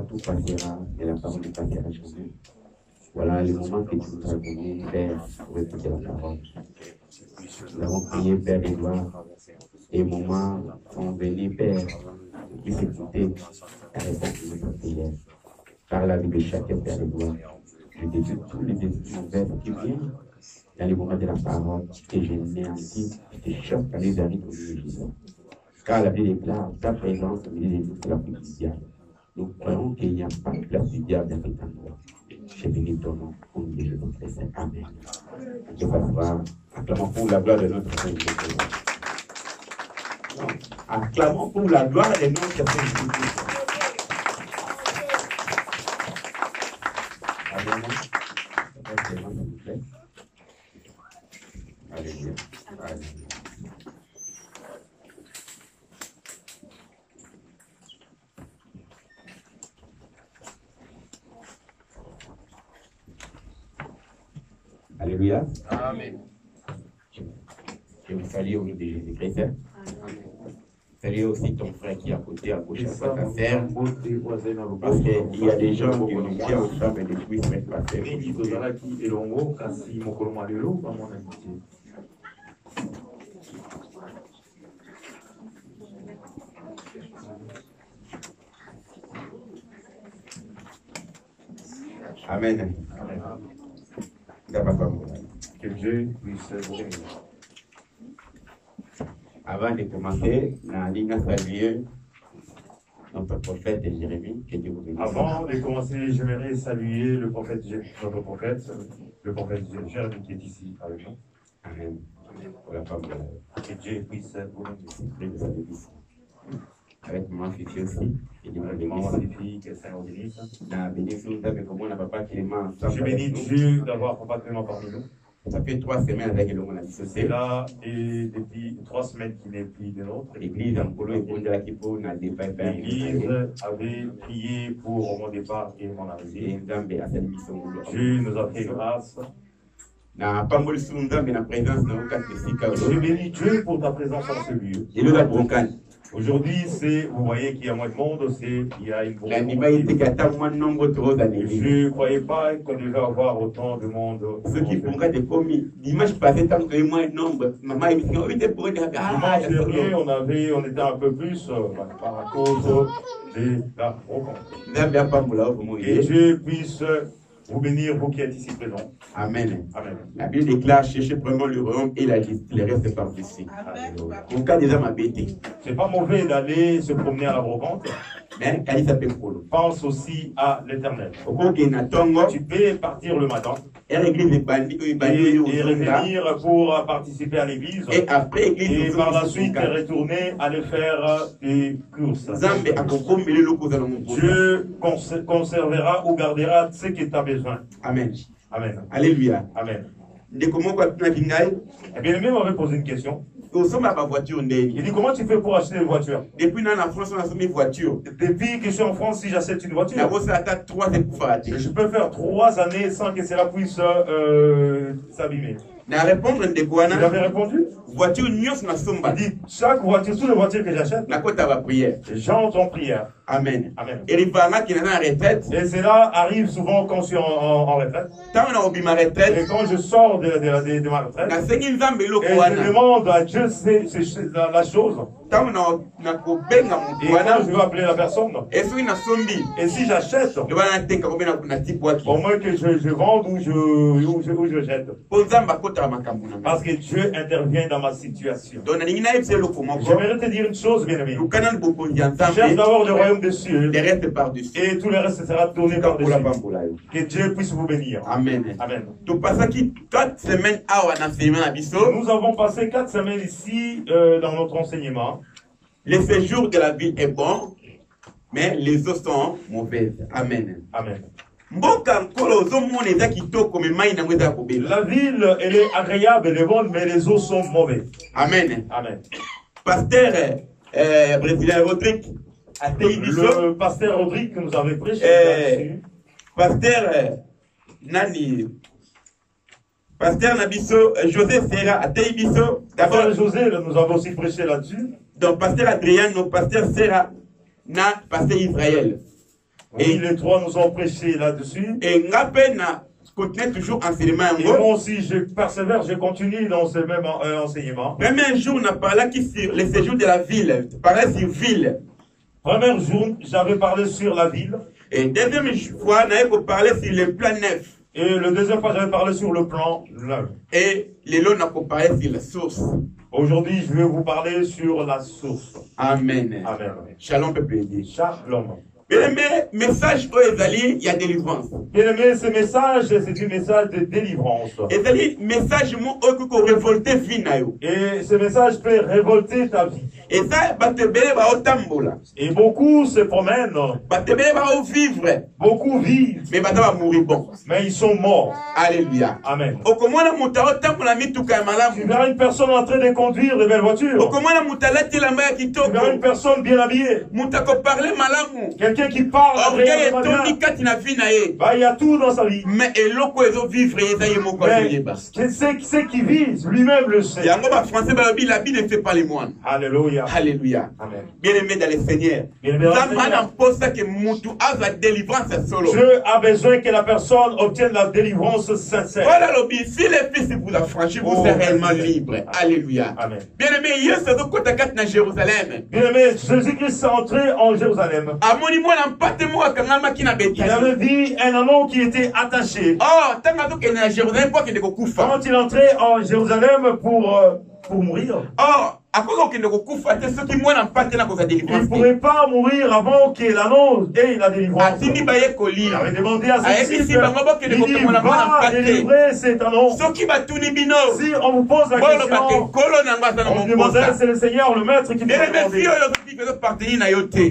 Tout passera et la parole ne passera jamais. Voilà le moment que tu nous as donné, Père, pour écouter la parole. Nous avons prié, Père Édouard, et moments sont venus, Père, pour qu'ils écouter la réponse de notre prière. Par la vie de chacun, Père Édouard, je dédie tous les esprits ouverts qui viennent dans les moments de la parole, et je néantis, je te choque dans les années pour Jésus. Car la vie déclare ta présence au milieu de nous, c'est la plus du diable. Nous croyons qu'il n'y a pas de place du diable dans cet endroit. Je bénis ton nom, au nom de Jésus-Christ. Amen. Je vais voir. Acclamons pour la gloire de notre Seigneur. Acclamons pour la gloire de notre Seigneur. Amen. Alléluia. Alléluia. Alléluia. Amen. Je vous salue au nom de Jésus-Christ. Salut aussi ton frère qui est à côté, à gauche, à droite, à terre. Parce qu'il y a des gens qui nous tiennent ensemble et qui puissent mettre la terre. Amen. Que Dieu puisse vous bénir. Avant de commencer, on a salué notre prophète Jérémie. Que Dieu vous bénisse. Avant de commencer, j'aimerais saluer le prophète, notre prophète, le prophète Jérémie qui est ici avec nous. Amen. Pour la femme de que Dieu puisse vous bénir. Avec maman Fifi aussi. Et Dieu vous bénisse. Maman Fifi, que le Seigneur bénisse. Je bénis Dieu d'avoir Papa Clément parmi nous. Ça fait 3 semaines avec le monde dissocié. C'est là, et depuis 3 semaines qu'il n'est plus de nôtre. L'église avait prié pour mon départ et mon arrivée. Dieu nous a fait grâce. Je bénis Dieu pour ta présence en ce lieu. Aujourd'hui, vous voyez qu'il y a moins de monde, il y a une bonne. Je ne croyais pas qu'on devait avoir autant de monde. Ceux qui font des commis, dimanche passé, tant que moins de nombre, maman, on était un peu plus par cause de la rencontre. Et Dieu puisse vous bénir, vous qui êtes ici présents. Amen. Amen. La Bible déclare, cherchez vraiment le royaume et la liste, le reste par ici. Pour cas des hommes à bêter. C'est pas mauvais d'aller se promener à la brocante. Pense aussi à l'éternel. Tu peux partir le matin et revenir pour participer à l'église. Et après l'église, et par la suite retourner aller faire des courses. Dieu conservera ou gardera ce que tu as besoin. Amen. Amen. Alléluia. Amen. Et bien, même m'avait posé une question. Il dit, comment tu fais pour acheter une voiture? Depuis que je suis en France, si j'achète une voiture, je peux faire 3 années sans que cela puisse s'abîmer. Na répondre de quoi? Il avait répondu. Voiture nyos na somba. Il dit, chaque voiture, toutes les voitures que j'achète, Na kota va prière. j'entre en prière. Amen. Amen. Et les parents qui sont en retraite. Et cela arrive souvent quand je suis en retraite. Tant on a oublié ma retraite. Et quand je sors de ma retraite. Na sengi nzambe lo Et je demande à Dieu la chose. Tant on a kobenga et quand je veux appeler la personne. Et si na sombi. Et si j'achète. Le bana tenka kobena na tipwaki. Au moins que je vende ou je jette. Parce que Dieu intervient dans ma situation. J'aimerais te dire une chose, bien-aimé. Je cherche d'abord le royaume des cieux. Et tout le reste sera tourné par-dessus. Que Dieu puisse vous bénir. Amen. Amen. Nous avons passé 4 semaines ici dans notre enseignement. Le séjour de la vie est bon, mais les eaux sont mauvaises. Amen. Amen. La ville, elle est agréable, elle est bonne, mais les eaux sont mauvaises. Amen. Amen. Pasteur brésilien Rodrigue, le pasteur Rodrigue que nous avait prêché pasteur Nani, pasteur Nabiso, José Serra à Teibiso. D'abord José, nous avons aussi prêché là-dessus. Donc pasteur Adrien, pasteur Serra, pasteur Israël. Et les trois nous ont prêché là-dessus. Et Ngapena continue toujours enseignement. Et moi aussi, je persévère, je continue dans ce même enseignement. Premier jour, on a parlé sur le séjour de la ville. Parler sur ville. Premier jour, j'avais parlé sur la ville. Et deuxième fois, on avait parlé sur le plan neuf. Et le deuxième fois, j'avais parlé sur le plan neuf. Et les lots, on a parlé sur la source. Aujourd'hui, je vais vous parler sur la source. Amen. Amen. Shalom, peuple de Dieu. Shalom. Bien-aimé, message Ezali, il y a délivrance. Bien-aimé, ce message, c'est un message de délivrance. Ezali, message mon oko révolter vinayo. Et ce message peut révolter ta vie. Et ça, batebele ba otambola. Et beaucoup se promènent. Batebele ba o vivre. Beaucoup vivent. Mais bata ba mourir bon. Mais ils sont morts. Alléluia. Amen. Okomona muta otambola mituka malamu. Tu verras une personne en train de conduire de belles voitures. Okomona muta lati lamba ya kitoko. Tu verras une personne bien habillée. Muta ko parler malamu. Quelqu'un qui parle. Il y a tout dans sa vie. Mais ce qui vise, lui-même le sait. La Bible ne fait pas les moines. Alléluia. Alléluia. Amen. Bien-aimé dans le Seigneur. Dieu a besoin que la personne obtienne la délivrance sincère. Voilà le but. Si les fils vous affranchissent, vous serez réellement libre. Alléluia. Amen. Bien-aimé, Jérusalem. Bien-aimé, Jésus-Christ est entré en Jérusalem. Il avait vu un anneau qui était attaché. Quand il entrait en Jérusalem pour mourir. Il ne pourrait pas mourir avant que l'anneau ait la délivrance. Il avait demandé à ses disciples, il va délivrer cet anneau. Si on vous pose la question, on demande, c'est le Seigneur, le Maître qui nous a demandé.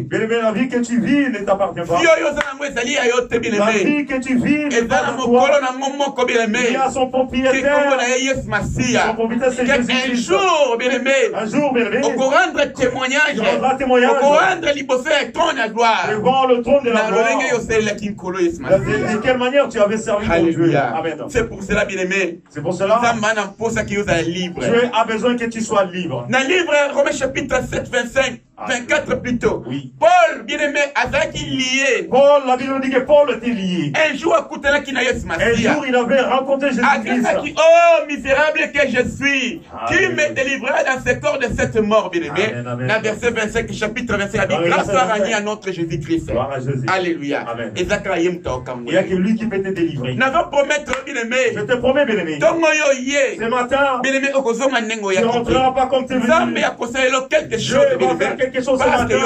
Bien-aimé, la vie que tu vis ne t'appartient pas. La vie que tu vis n'est pas à toi. Il y a son propriétaire. Son propriétaire, c'est Jésus-Christ. Un jour, bien-aimé, on rendre témoignage, on rendre libéré ton gloire devant le trône de la gloire. De quelle manière tu avais servi ton Dieu. C'est pour cela, bien-aimé. C'est pour cela libre. Dieu a besoin que tu sois libre. Dans le livre Romains chapitre 7, 25, 24 plutôt. Oui. Paul, bien-aimé, a lié. Paul, la Bible dit que Paul était lié. Un jour, il avait rencontré Jésus-Christ. Oh, misérable que je suis, qui me délivra dans ce corps de cette mort, bien-aimé. Dans verset 25, chapitre 25, grâce à notre Jésus-Christ. Alléluia. Il n'y a que lui qui peut te délivrer. Je te promets, bien-aimé. Ce matin, bien-aimé, tu ne rentreras pas comme tu es venu. Dieu va faire quelque chose ce matin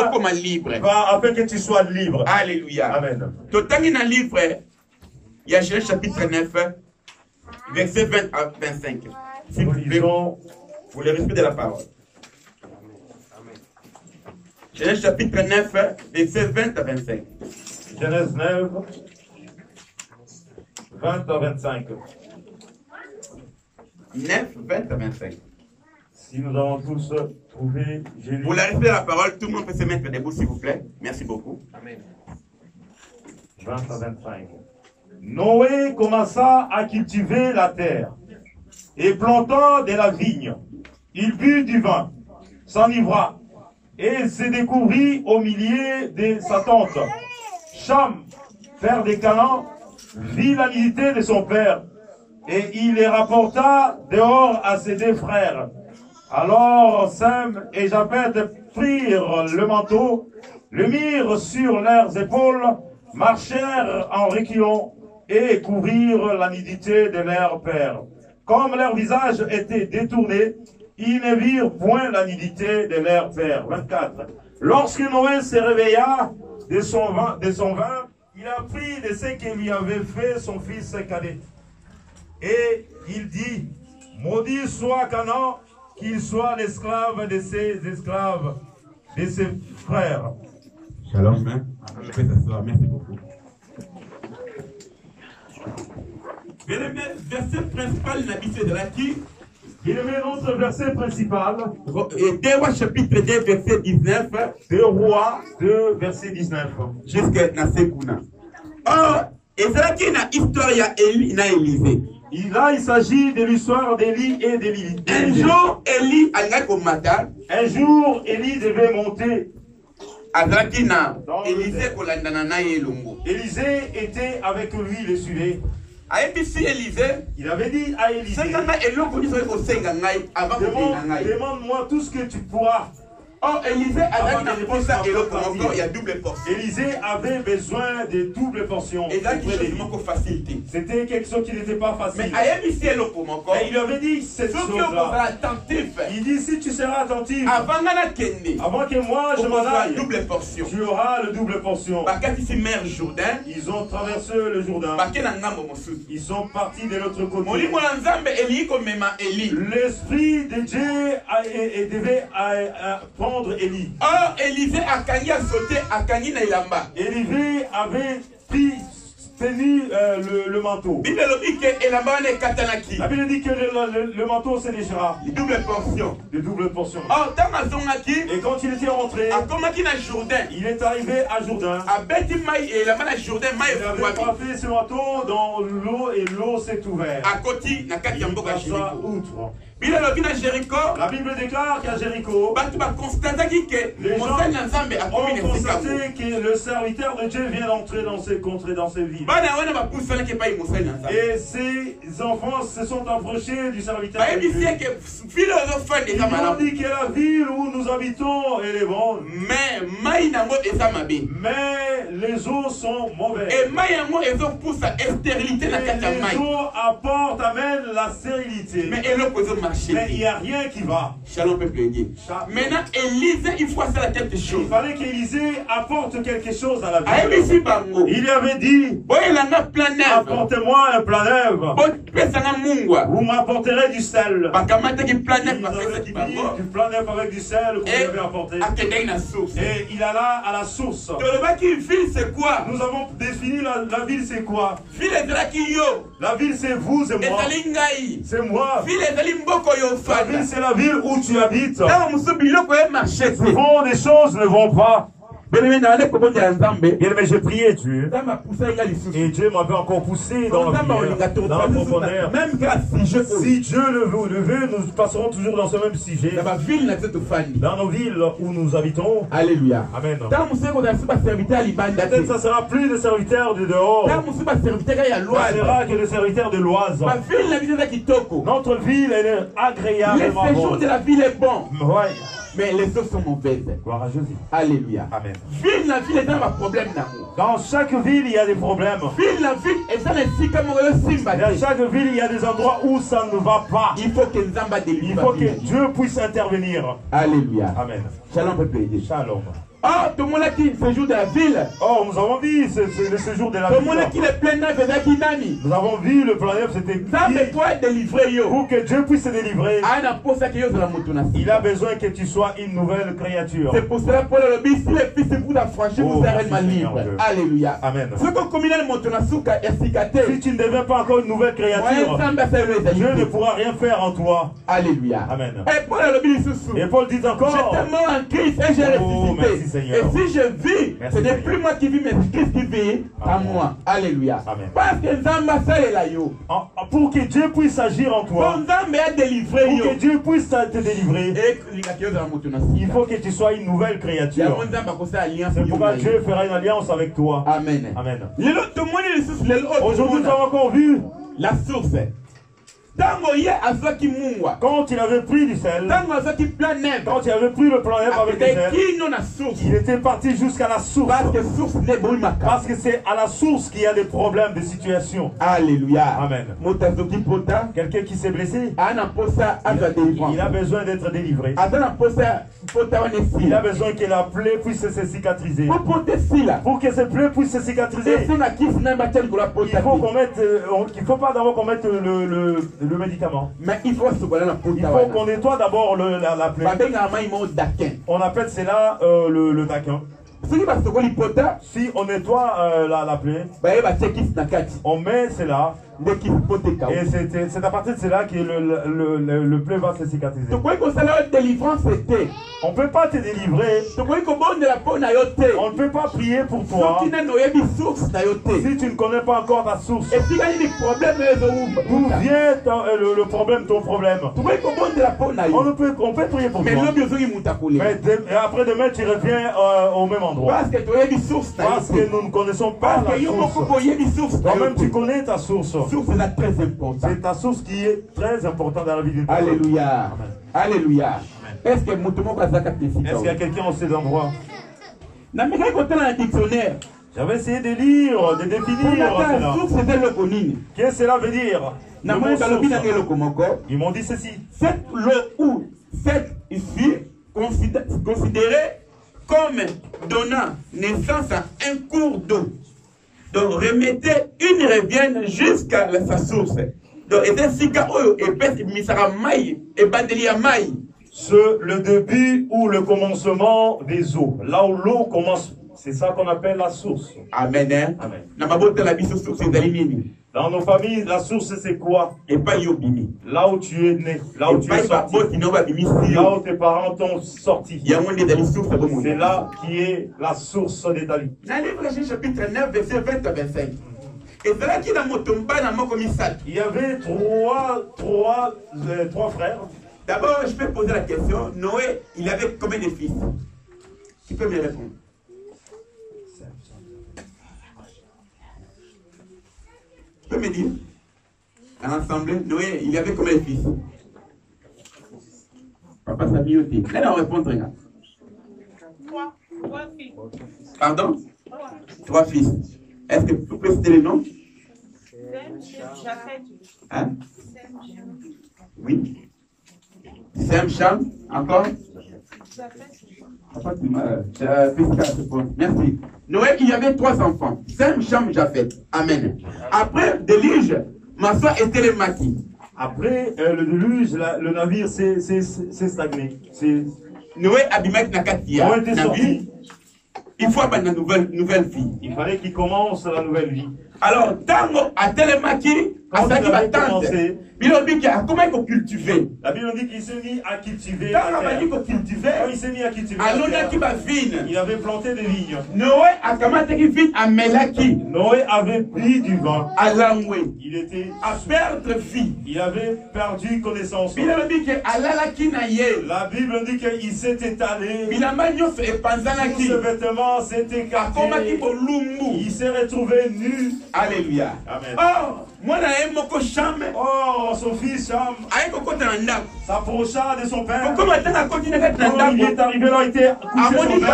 afin que tu sois libre. Alléluia. Amen. Dans le livre, il y a Genèse chapitre 9, verset 20 à 25. Si vous voulez, pour le respect de la parole. Genèse chapitre 9, verset 20 à 25. Genèse 9, 20 à 25. 9, 20 à 25. Si nous avons tous trouvé Jésus. Pour le respect de la parole, tout le monde peut se mettre debout, s'il vous plaît. Merci beaucoup. Amen. 20 à 25. Noé commença à cultiver la terre. et plantant de la vigne. Il but du vin, s'enivra, et se découvrit au milieu de sa tente. Cham, père des Canaan, vit la nudité de son père, et il les rapporta dehors à ses deux frères. Alors Sem et Japheth prirent le manteau, le mirent sur leurs épaules, marchèrent en reculant et couvrirent la nudité de leur père. Comme leur visage était détourné, ils ne virent point la nudité de leur père. 24. Lorsque Noé se réveilla de son vin, il apprit de ce que lui avait fait son fils cadet. Et il dit, maudit soit Canaan, qu'il soit l'esclave de ses esclaves, de ses frères. Shalom. Merci beaucoup. Verset principal de la qui. Il met notre verset principal. Et 2 Rois chapitre 2 verset 19. 2 Rois 2 verset 19. Jusqu'à Nasekuna. Or, et c'est là qu'il y a une histoire il a Élisée. Là, il s'agit de l'histoire d'Élie et d'Élie. Un jour, Élie allait au matin. Un jour, Élie devait monter. Élisée était avec lui, le suivait. Il avait dit à Élisée, demande-moi tout ce que tu pourras. Oh, Élisée avait besoin de double portion. C'était quelque chose qui n'était pas facile. Et il avait dit cette chose-là. Il dit, si tu seras attentif, avant que moi je m'en aille, tu auras le double portion. Ils ont traversé le Jourdain. Ils sont partis de l'autre côté. L'esprit de Dieu devait prendre Élie. Or, Élisée a sauté à Kani na Ilamba. Élisée avait tenu le manteau. La Bible dit que le manteau se déchira. Double portion. De double portion. Or, et quand il était rentré, il est arrivé à Jourdain. Il avait frappé ce manteau dans l'eau et l'eau s'est ouverte. Il passa outre. La Bible déclare qu'à Jéricho, les gens ont constaté que le serviteur de Dieu vient d'entrer dans ces villes. Et ces enfants se sont approchés du serviteur de Dieu. Ils ont dit que la ville où nous habitons est bonne. Mais les eaux sont mauvaises. Et les eaux apportent, amènent la stérilité. Mais il n'y a rien qui va. Shalom peuple de Dieu. Maintenant, Élisée, il faut faire quelque chose. Il fallait qu'Élisée apporte quelque chose à la vie. Il avait dit, apportez-moi un plat neuf. Vous m'apporterez du sel. Du plat neuf avec du sel que vous avez apporté. Et il alla à la source. Nous avons défini la ville, c'est quoi? La ville, c'est vous et moi. C'est moi. La ville, c'est la ville où tu habites. Souvent, les choses ne vont pas. Bien aimé, j'ai prié Dieu. Et Dieu m'avait encore poussé dans la profondeur. Si Dieu le veut, nous passerons toujours dans ce même sujet. Dans nos villes où nous habitons. Alléluia. Amen. Peut-être ça sera plus de serviteurs de dehors. Ça sera que des serviteurs de l'Oise. Notre ville est agréablement bonne. Le séjour de la ville est bon. Ouais. Mais les autres sont mauvaises. Gloire à Jésus. Alléluia. Amen. La ville est un problème d'amour. Dans chaque ville, il y a des problèmes. La ville est un dans chaque ville, il y a des endroits où ça ne va pas. Il faut que Dieu puisse intervenir. Alléluia. Amen. Shalom peuple. Shalom. Ah, tout le monde a dit le séjour de la ville. Oh, nous avons vu le séjour de la ville. Tout le monde a dit le plein neuf de Nani. Nous avons vu le plein neuf, c'était pour que Dieu puisse te délivrer. Il a besoin que tu sois une nouvelle créature. C'est pour cela Paul le dit, si le Fils vous a franchi, vous serez libre. Alléluia. Amen. Si tu ne deviens pas encore une nouvelle créature, Dieu ne pourra rien faire en toi. Alléluia. Amen. Et Paul dit encore, j'étais mort en Christ et j'ai ressuscité. Seigneur. Et si je vis, Merci, ce n'est Seigneur. plus moi qui vis, mais Christ qui vit à Amen. moi. Alléluia. Amen. Parce que Nzamba ça est là yo. Pour que Dieu puisse agir en toi, Bon Nzamba a délivré pour yo. que Dieu puisse te délivrer, Et il a dans mon il faut que tu sois une nouvelle Il y a créature. mon Nzamba qui a alliance. C'est pourquoi Dieu fera une alliance avec toi. Amen. Amen. Aujourd'hui, nous avons encore vu la source. quand il avait pris du sel, quand il avait pris le plan F avec le sel, il était parti jusqu'à la source. Parce que c'est à la source qu'il y a des problèmes, des situations. Alléluia. Amen. Quelqu'un qui s'est blessé, il a besoin d'être délivré. Il a besoin que la plaie puisse se cicatriser. Pour que cette plaie puisse se cicatriser, il faut qu'on mette, il faut pas d'abord qu'on mette le médicament. Mais il faut qu'on nettoie d'abord la plaie. On appelle cela le daquin. Si on nettoie la plaie, on met cela. Et c'est à partir de cela que le plaie va se cicatriser. On ne peut pas te délivrer. On ne peut pas prier pour toi si tu ne connais pas encore ta source. D'où vient le problème, ton problème? On peut prier pour toi. Mais après demain, tu reviens au même endroit. Parce que nous ne connaissons pas la source. Toi-même, tu connais ta source. C'est ta source qui est très importante dans la vie d'une personne. Alléluia. Alléluia. Est-ce qu'il y a quelqu'un en ces endroits? J'avais essayé de lire, de définir cela. Qu'est-ce que cela veut dire? Ils m'ont dit ceci. Cette ici considérée comme donnant naissance à un cours d'eau. Donc remettez une rivière jusqu'à sa source. Donc et c'est le début ou le commencement des eaux. Là où l'eau commence, c'est ça qu'on appelle la source. Amen. Amen. Dans nos familles, la source c'est quoi? Et pas Yobini. Là où tu es né, là où tu es sorti, là où tes parents t'ont sorti. C'est là qui est la source de ta vie. Dans le livre chapitre 9, verset 20 à 25. Et c'est là qu'il a il y avait trois frères. D'abord, je peux poser la question. Noé, il avait combien de fils? Qui peut me répondre? Tu peux me dire? En assemblée, Noé, il avait combien de fils? Papa Sabioté. Là, on répond rien. Trois fils. Pardon? Trois fils. Est-ce que vous pouvez citer les noms? Hein? Oui. Sem, Cham, encore? Merci. Noé, il y avait trois enfants. Sem, Cham, Japhet. Amen. Après déluge, ma soeur était le maquis. Après le déluge, le navire s'est stagné. Noé Abimelech Nakatia. On était sortis. Il faut avoir une nouvelle vie. Il fallait qu'il commence la nouvelle vie. Alors, Tango a tellement qui a ça qui va tenter. Comment il faut cultiver? La Bible dit qu'il s'est mis à cultiver. Quand il s'est mis à cultiver. Il avait planté des vignes. Noé a commencé qui vit à Melaki. Noé avait pris du vin. À Langwe. Il était à perdre vie. Il avait perdu connaissance. La Bible dit qu'il s'est étalé. Ses vêtements s'est écarté. Il s'est retrouvé nu. Alléluia. Amen. Oh, son fils Cham s'approcha de son père. Il est arrivé là, il était couché il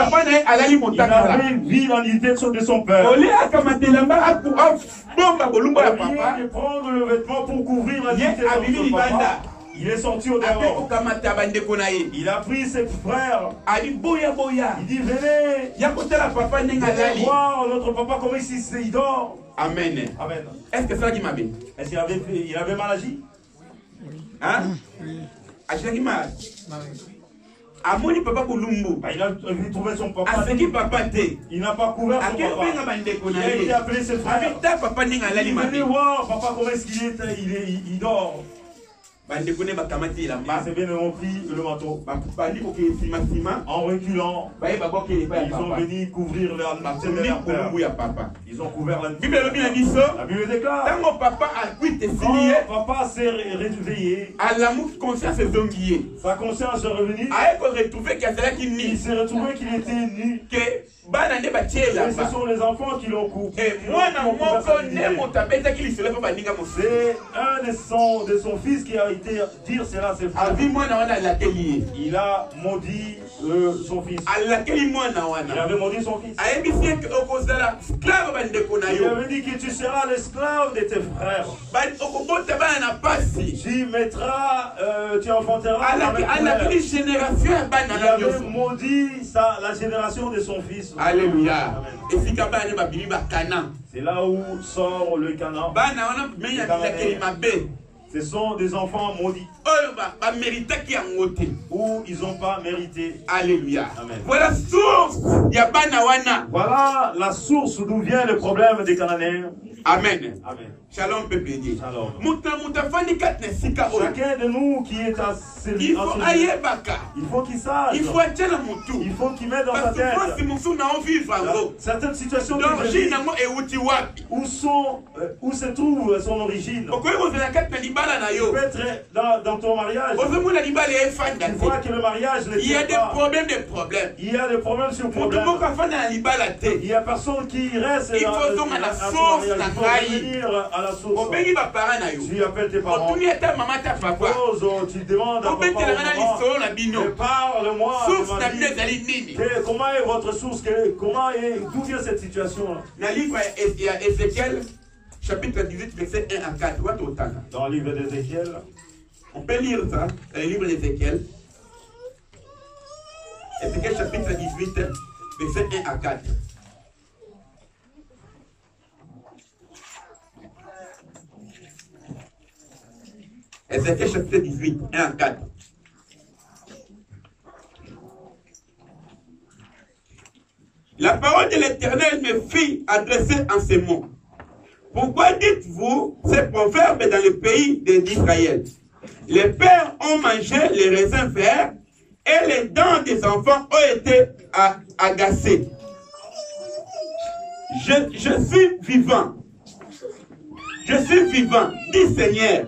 avait vu l'unité de son père. Il a prendre le vêtement pour couvrir l'unité de son papa. Il est sorti au dehors. Il a pris ses frères. Il dit venez voir notre papa comment il dort. Amen. Amen. Est-ce que ça qui m'a bien? Est-ce qu'il avait mal agi? Hein? Il a trouvé son papa. Il n'a pas couvert son papa. Il a été appelé ses frères. Il venait voir papa comment est-ce qu'il est. Il dort. Ces bien ont pris le manteau. En reculant, ils ont venu couvrir leur père. Ils ont couvert la Bible déclare. Quand papa s'est réveillé, sa conscience est revenue. Il s'est retrouvé qu'il était nu. Et ce sont les enfants qui l'ont coupé. C'est un de son fils qui a été dire cela à ses frères. Il a maudit son fils. Il avait maudit son fils. Il avait dit que tu seras l'esclave de tes frères. Tu mettras, tu enfanteras. Il avait maudit la génération de son fils. Alléluia. C'est là où sort le Canaan. Ce sont des enfants maudits. Où ils n'ont pas mérité. Alléluia. Amen. Voilà la source d'où vient le problème des Cananéens. Amen. Amen. Shalom, peuple Dieu. Shalom. Chacun de nous qui est à il faut qu'il sache. Il faut qu'il mette dans sa tête. Certaines situations où se trouve son origine. Il peut être dans ton mariage. Tu vois que le mariage ne il y a des problèmes. Il y a des problèmes sur problèmes. Il y a personne qui reste il faut donc à la source à la source. Tu appelles tes parents. Tu demandes à papa ou maman, parle-moi de ma vie. Comment est votre source? D'où vient cette situation-là? Dans le livre Ézéchiel, chapitre 18, verset 1 à 4. Dans le livre d'Ézéchiel. On peut lire ça, dans le livre d'Ézéchiel. Ézéchiel chapitre 18, verset 1 à 4. Ézéchiel chapitre 18, 1 à 4. La parole de l'Éternel me fit adresser en ces mots. Pourquoi dites-vous ces proverbes dans le pays d'Israël? Les pères ont mangé les raisins verts et les dents des enfants ont été agacées. Je suis vivant. Je suis vivant, dit Seigneur.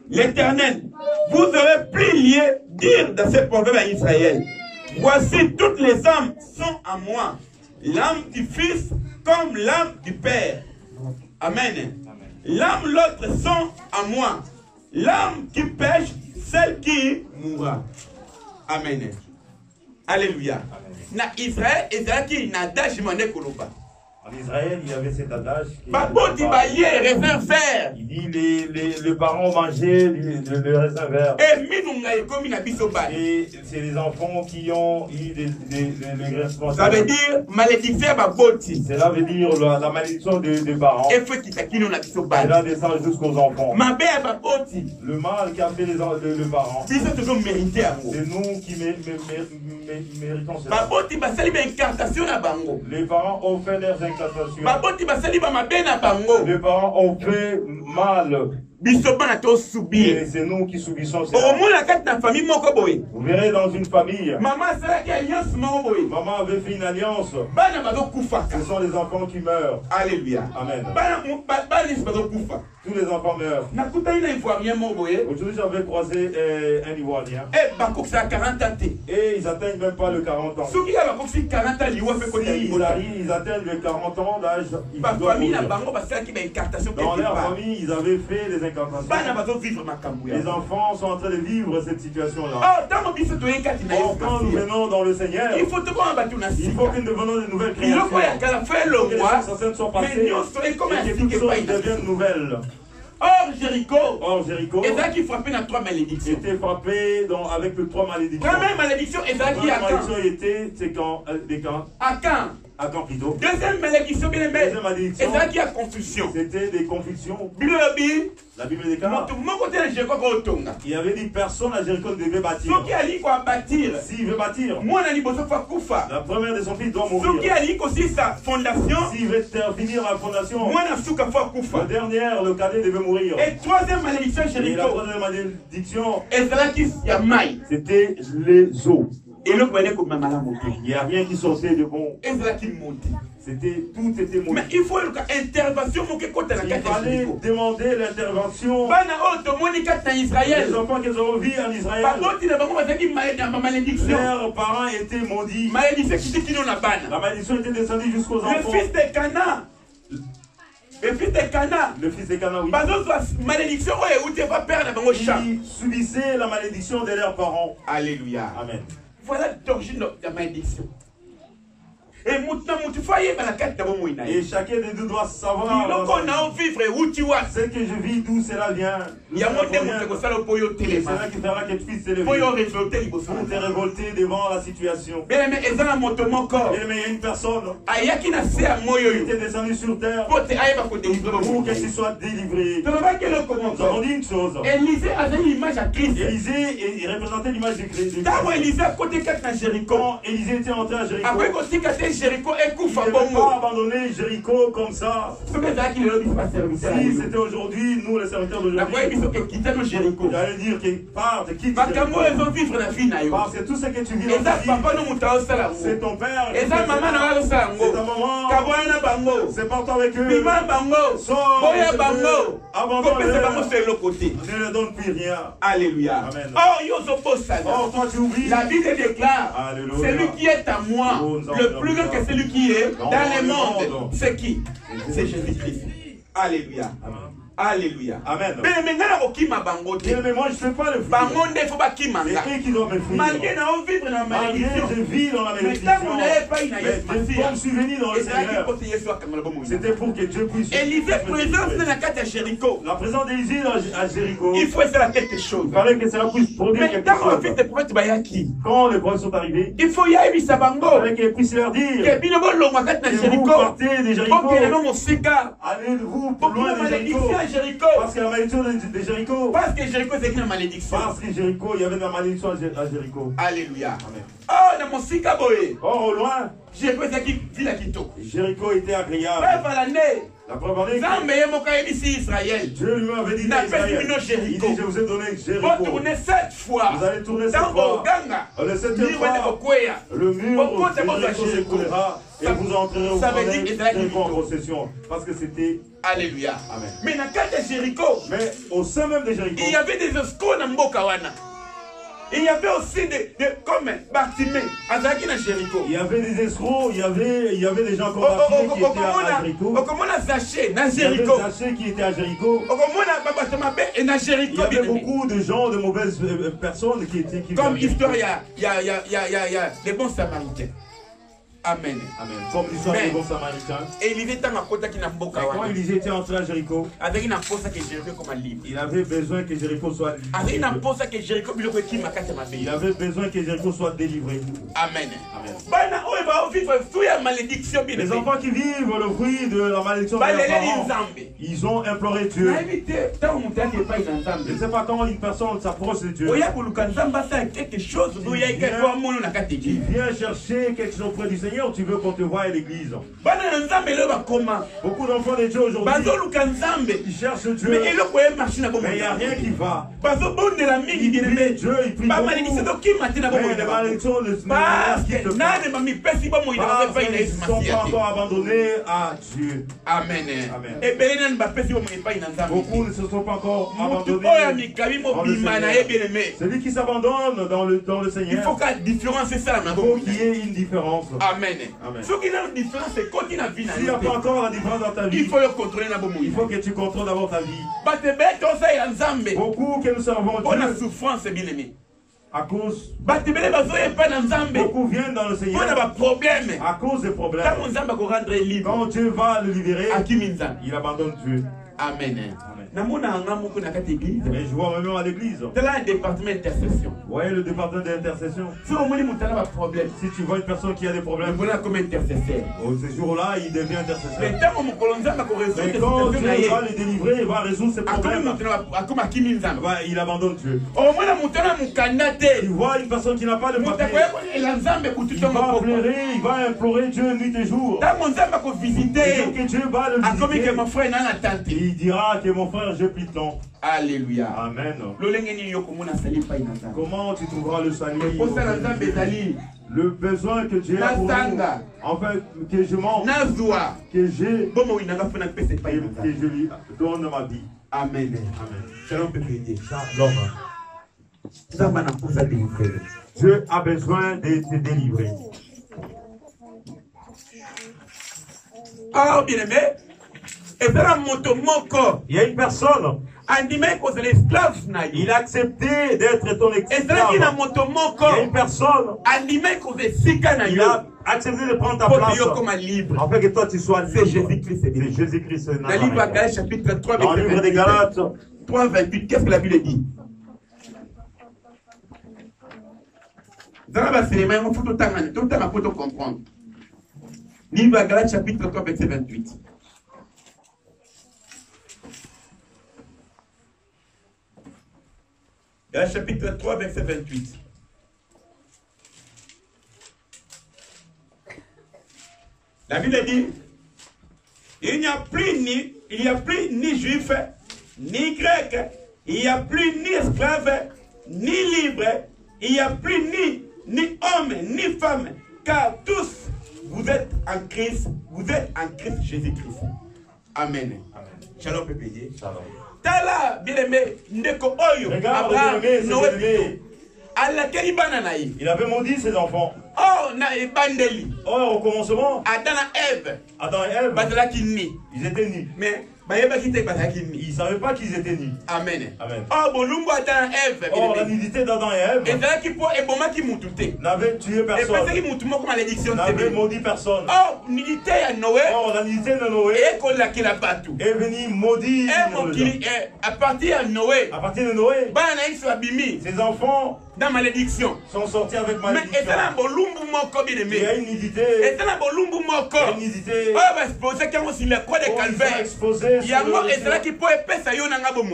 L'Éternel, vous aurez plié dire dans ces proverbes à Israël. Voici toutes les âmes sont à moi. L'âme du Fils comme l'âme du Père. Amen. L'âme l'autre sont à moi. L'âme qui pêche, celle qui mourra. Amen. Alléluia. Na Israël qui n'a d'âge mané koloba. En Israël, il y avait cet adage. Il dit les parents mangeaient le raisin vert. Et c'est les enfants qui ont eu des graissements. Ça veut dire malédiction. Cela veut dire la malédiction des parents. Cela descend jusqu'aux enfants. Le mal qu'a fait les parents. C'est nous qui méritons cela. Les parents ont fait leurs incantations. Les parents ont fait mal. Et c'est nous qui subissons cela. Vous verrez dans une famille. Maman avait fait une alliance. Ce sont les enfants qui meurent. Alléluia. Amen. Tous les enfants meurent. Aujourd'hui, j'avais croisé un Ivoirien. Et ils n'atteignent même pas le 40 ans. Si ils atteignent le 40 ans d'âge, ils doivent mourir. Dans leur famille, ils avaient fait des incantations. Les enfants sont en train de vivre cette situation-là. Quand nous venons dans le Seigneur, il faut que nous devenons de nouvelles créatures. Que les choses anciennes soient passées et que toutes choses deviennent nouvelles. Or Jéricho était frappé avec les 3 malédictions. La même malédiction était c'est quand à quand Attends plutôt. Deuxième malédiction, bien aimé. Deuxième malédiction. Et c'est là qu'il y a confusion. C'était des confusions. La Bible déclare. Il y avait des personnes à Jéricho qui devaient bâtir. S'il veut bâtir, la première de son fils doit mourir. S'il veut finir la fondation, la dernière, le cadet devait mourir. Et troisième malédiction, Et la Jéricho. troisième malédiction, C'était les eaux. Et le premier Il n'y a rien qui sortait de bon. C'était Tout était mauvais. mais il faut une intervention pour que Il fallait demander l'intervention Israël. des enfants qu'ils ont vus en Israël. Leurs parents étaient maudits. La malédiction était descendue jusqu'aux Le enfants. fils de Cana. Le fils de Cana. Le fils de Cana, oui. Malédiction, où tu vas perdre dans le chat. Ils subissaient la malédiction de leurs parents. Alléluia. Amen. Voilà l'origine de la malédiction. Et chacun de nous doit savoir ce que je vis, d'où cela vient. C'est cela qui fera que tu puisses s'élever. Pour te révolter devant la situation. Bien aimé, il y a une personne qui était descendue sur terre pour que tu sois délivré. Nous avons dit une chose. Élisée avait l'image à Christ. Élisée il représentait l'image de Christ. Quand Élisée a côté 4 à Jéricho, Quand Élisée était entré à Jéricho, après côté 4 Jéricho et il ne devait pas abandonner Jéricho comme ça. Si c'était aujourd'hui, nous les serviteurs d'aujourd'hui, j'allais dire qu'il parte, quitte Jéricho. Parce que tout ce que tu vis dans ta vie, c'est ton père, c'est ta maman, c'est partout avec eux. Abandonne-le. Ne leur donne plus rien. Alléluia. Amen. Or, toi tu oublies. la Bible déclare, Alléluia. celui qui est à moi, le plus grand que celui qui est dans le monde, c'est qui? C'est Jésus-Christ. Alléluia. Amen. Alléluia. Amen. Mais moi je ne fais pas le fruit. C'est eux qui doivent me fuir. Malgré je vis dans la malédiction. Mais je suis venu dans le Seigneur. C'était pour que Dieu puisse. La présence d'Élisée à Jéricho. Il faut faire quelque chose. Il fallait que cela puisse produire quelque chose. Quand les prophètes sont arrivés, il faut y aller, il fallait qu'ils puissent leur dire que vous partez de Jéricho. Allez-vous pour loin de Jéricho. Parce que la malédiction de Jéricho. Parce que Jéricho c'est une malédiction. Parce que Jéricho, il y avait de la malédiction à Jéricho. Alléluia. Amen. Oh, dans mon sika boy. Or au loin, Jéricho c'est qui vit à Quito. Jéricho était agréable. La preuve en est que Dieu lui avait dit à Israël, il dit je vous ai donné Jéricho. Vous allez tourner 7 fois. Le 7e fois, le mur de Jéricho s'écroulera et vous entrerez en possession. Parce que c'était. Alléluia. Amen. Mais dans le cas de Jéricho, mais au sein même de Jéricho, il y avait des escrocs dans Mbokawana. Il y avait aussi comme Bartimée, Azaki dans Jéricho. Il y avait des escrocs, il y avait des gens comme Bartimée qui étaient à Jéricho. Zaché dans Il y avait Jéricho. Zaché qui était à Jéricho. Il y avait beaucoup de gens, de mauvaises personnes qui étaient. Comme histoire, il y a des bons samaritains. Amen. Amen. Comme l'histoire des bons samaritains. Et il était dans côté qui n'a pas quand il était entré à Jéricho, avec une apôtre que Jéricho comme libre. Il avait besoin que Jéricho soit libre. Avec une apôtre que Jéricho il avait besoin que Jéricho soit délivré. Amen. Amen. Les enfants qui vivent le fruit de la malédiction de leurs parents, ils ont imploré Dieu. Je ne sais pas comment une personne s'approche de Dieu. Il vient chercher quelque chose auprès du Seigneur. Tu veux qu'on te voie à l'église. Beaucoup d'enfants de Dieu aujourd'hui, ils cherchent Dieu, mais il n'y a rien qui va. Ils prient Dieu, ils prient beaucoup. Mais les malédictions ne quittent pas. Parce qu'ils ne sont pas encore abandonnés à Dieu. Amen. Beaucoup ne se sont pas encore abandonnés. Celui qui s'abandonne dans le Seigneur, il faut qu'il y ait une différence. Il faut qu'il y ait une différence. Amen. S'il y a une différence, c'est quand il n'y a pas encore la différence dans ta vie, il faut contrôler. Il faut que tu contrôles d'abord ta vie. Beaucoup que nous servons Dieu, la souffrance, bien aimé. À cause, beaucoup viennent dans le Seigneur à cause des problèmes. Quand Dieu va le libérer, il abandonne Dieu. Amen. Mais je vois même à l'église. C'est là un département d'intercession. Vous voyez le département d'intercession. Si tu vois une personne qui a des problèmes, Comme intercesseur. au ce jour-là, il devient intercesseur. Mais Mais quand Dieu va le délivrer, il va résoudre ses problèmes. Il abandonne Dieu. Tu vois une personne qui n'a pas de papier, il va implorer Dieu nuit et jour. Et que Dieu va le visiter, il dira que mon frère, j'ai pris le temps. Alléluia. Amen. Comment tu trouveras le salut? Le besoin que Dieu a pour nous, en fait, que je mange, que j'ai, que je lui donne ma vie. Amen. Dieu a besoin de te délivrer. Ah, bien aimé. Et dans mon il y a une personne, il a accepté d'être ton esclave. Il y a une personne, il a accepté de prendre ta place, afin que toi tu sois libre. C'est Jésus-Christ. C'est Jésus-Christ. Dans le livre de Galates, chapitre 3, Dans le livre des Galates, 3, 28, qu'est-ce que la Bible dit? Dans la base, il faut tout le temps pour comprendre. Livre de Galates, chapitre 3, verset 28. Galates, chapitre 3, verset 28. La Bible dit, il n'y a plus ni juif, ni grec, il n'y a plus ni esclave, ni libre, il n'y a plus ni homme, ni femme, car tous vous êtes en Christ Jésus-Christ. Amen. Shalom, pépé. Shalom. Tala, bien aimé, ndeko oyo, Abraham, Noé, il avait maudit ses enfants. Oh, na ebandeli. Or, au commencement, Adam et Ève, Adam et Ève, ils étaient nus. Mais Ils ne savaient pas qu'ils étaient nus. Amen. Amen. Oh, bolumbu Adam et Ève. Or, la nudité d'Adam et Ève n'avait tué personne, n'avait maudit personne. Oh, nudité à Noé. Or, la nudité de Noé est venue maudire les gens. À partir de Noé, À partir de Noé, ses enfants dans malédiction sont sortis avec mais malédiction. Il y a une nudité. Il y a une nudité. Ils sont exposés sur le réseau.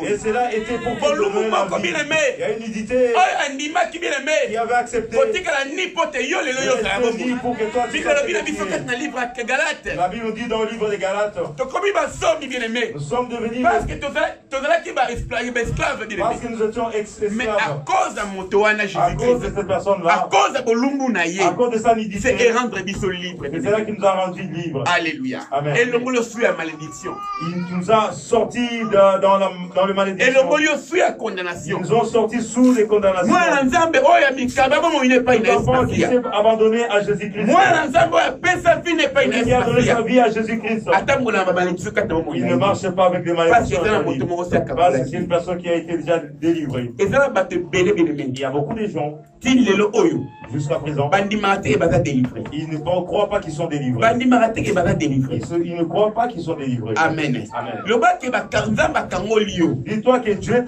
Et cela était pour qu'ils donnent la vie. Il y a une nudité qui avait accepté. Pour que toi tu sois accepté. La Bible dit dans le livre des Galates, nous sommes devenus parce que nous étions mais à esclaves. cause de mon toana À cause de Jésus-Christ, cette personne-là, à cause de Bolumbu naye, à cause de sa c'est nudité, rendre biso libre. c'est cela qui nous a rendus libres. Alléluia. Amen. Et le mot suit à malédiction. Il nous a sortis dans le Et malédiction. le mot suit à Ils condamnation. nous ont sortis sous les condamnations. Moi, Nzambe, oya mikaba bomo ine pa ina L'enfant qui espacia. s'est abandonné à Jésus-Christ, Moi, Nzambe, oya pesa vie ne pa ina il a donné sa espacia. vie à Jésus-Christ. Atambola ma malédiction kata bomo Il ne ina. marche pas avec des Parce malédictions. que dans la moto mo c'est Parce que c'est une personne qui a été déjà délivrée. Et ça va battre belé belé. Il y a beaucoup de gens, Til lelo oyo. jusqu'à présent, Bandi mate e baza délivré. ils ne croient pas qu'ils sont délivrés. Bandi mate e baza délivré. Ils ne croient pas qu'ils sont délivrés. Amen. Amen. Le bas ke ba kanzamba kango liyo. Dis-toi que Dieu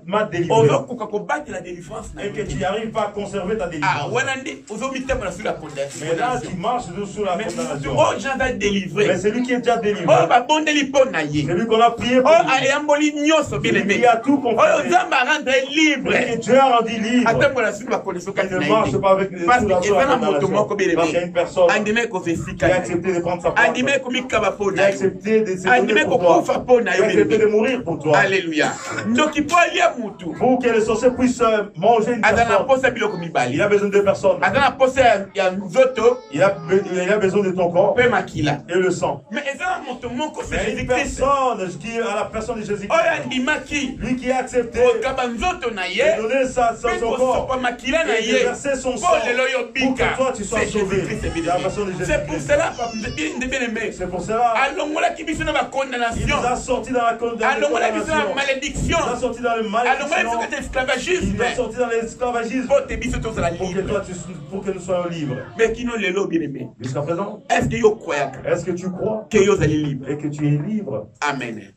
m'a délivré Ozo kuka ko battre la délivrance na. et que tu n'arrives pas à conserver ta Ah, délivrance. wanandi ozo mitema sur la condamnation. Mais là, tu marches sous la Mais condamnation. oh, j'en ai délivré. Mais c'est lui qui est déjà délivré. Oh, ba bondeli po na ye. C'est lui qu'on a prié pour. Oh, ayamboli nyoso bien Lui qui aimé. a tout Oh, compris. Zamba rendre libre. Et Dieu a rendu libre. Attends, la suite va connaître Il ne marche pas avec les parce sous que la il va na moto condamnation. moko bien Parce qu'il y a aimé. une personne Andime ko qui a fesika. accepté de prendre sa place. Andime ko mikaba po Qui na a ye. accepté de se Andime donner ko pour kufa toi. po na Qui yo a bien accepté de aimé. mourir pour toi. Alléluia. Donc il faut aller mutu. Pour que les sorciers puissent manger une Adana personne. posa biloko Il mibali. a besoin de deux personnes. Adana posa ya nzoto Il a besoin de ton corps pe makila. et le sang. Mais ezana moto moko c'est Mais une Jésus-Christ. personne qui a la personne de Jésus-Christ. Oya ndimaki. Lui qui a accepté Kaba nzoto na de ye. donner son corps Sopa makila na et de ye. verser son sang Paul lelo yo pour bika. que toi tu sois C'est sauvé. Jésus-Christ, C'est la personne de c'est pour Jésus-Christ. cela, bien aimé. C'est pour cela Alongola qui biso na ba il condamnation. Il nous a sortis dans la condamnation. Alors, on a vu dans la malédiction. Il nous a sortis dans le malédiction. Alors, on a vu l'esclavagisme. Il nous a sortis dans l'esclavagisme. Pour que nous soyons libres. Mais qui nous les lots, bien aimé. Jusqu'à présent, est-ce que tu crois que vous allez libre et que tu es libre? Amen.